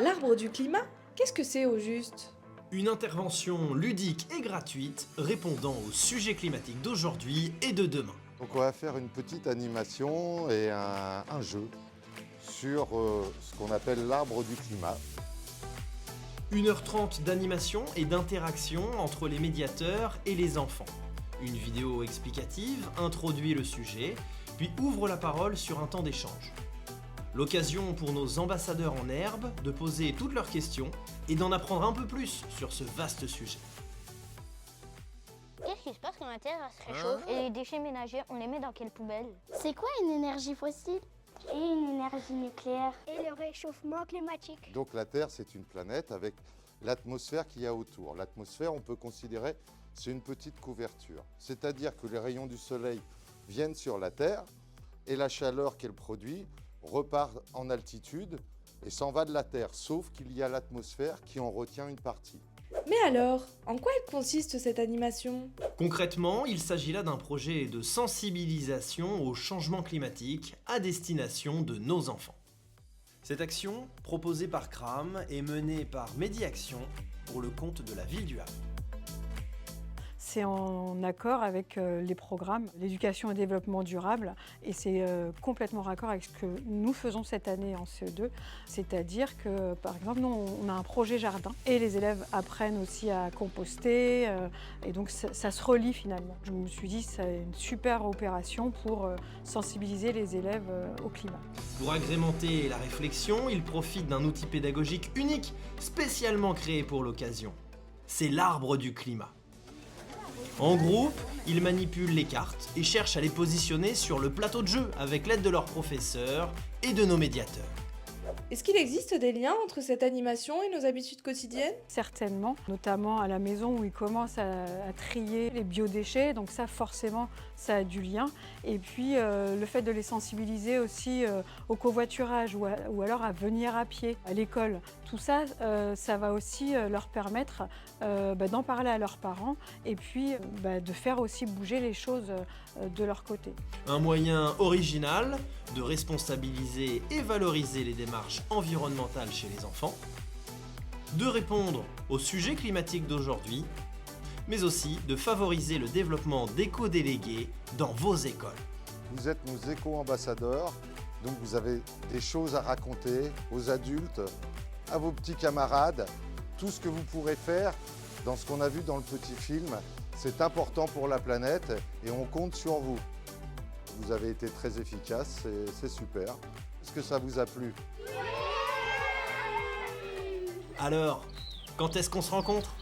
L'arbre du climat, qu'est-ce que c'est au juste? Une intervention ludique et gratuite répondant aux sujets climatiques d'aujourd'hui et de demain. Donc on va faire une petite animation et un jeu sur ce qu'on appelle l'arbre du climat. 1h30 d'animation et d'interaction entre les médiateurs et les enfants. Une vidéo explicative introduit le sujet, puis ouvre la parole sur un temps d'échange. L'occasion pour nos ambassadeurs en herbe de poser toutes leurs questions et d'en apprendre un peu plus sur ce vaste sujet. Qu'est-ce qui se passe quand la Terre se réchauffe? Et les déchets ménagers, on les met dans quelle poubelle? C'est quoi une énergie fossile? Et une énergie nucléaire? Et le réchauffement climatique. Donc la Terre, c'est une planète avec l'atmosphère qu'il y a autour. L'atmosphère, on peut considérer, c'est une petite couverture. C'est-à-dire que les rayons du Soleil viennent sur la Terre et la chaleur qu'elle produit repart en altitude et s'en va de la Terre, sauf qu'il y a l'atmosphère qui en retient une partie. Mais alors, en quoi elle consiste cette animation? Concrètement, il s'agit là d'un projet de sensibilisation au changement climatique à destination de nos enfants. Cette action, proposée par CRAM, est menée par Médiaction pour le compte de la ville du Havre. C'est en accord avec les programmes d'éducation et développement durable et c'est complètement raccord avec ce que nous faisons cette année en CE2. C'est-à-dire que, par exemple, nous, on a un projet jardin et les élèves apprennent aussi à composter et donc ça se relie finalement. Je me suis dit que c'est une super opération pour sensibiliser les élèves au climat. Pour agrémenter la réflexion, il profite d'un outil pédagogique unique, spécialement créé pour l'occasion. C'est l'arbre du climat. En groupe, ils manipulent les cartes et cherchent à les positionner sur le plateau de jeu avec l'aide de leurs professeurs et de nos médiateurs. Est-ce qu'il existe des liens entre cette animation et nos habitudes quotidiennes? Certainement, notamment à la maison où ils commencent à trier les biodéchets, donc ça forcément ça a du lien. Et puis le fait de les sensibiliser aussi au covoiturage ou alors à venir à pied à l'école, tout ça, ça va aussi leur permettre d'en parler à leurs parents et puis de faire aussi bouger les choses de leur côté. Un moyen original de responsabiliser et valoriser les démarches environnementales chez les enfants, de répondre aux sujets climatiques d'aujourd'hui, mais aussi de favoriser le développement d'éco-délégués dans vos écoles. Vous êtes nos éco-ambassadeurs, donc vous avez des choses à raconter aux adultes, à vos petits camarades. Tout ce que vous pourrez faire dans ce qu'on a vu dans le petit film, c'est important pour la planète et on compte sur vous. Vous avez été très efficace, c'est super. Est-ce que ça vous a plu? Alors, quand est-ce qu'on se rencontre ?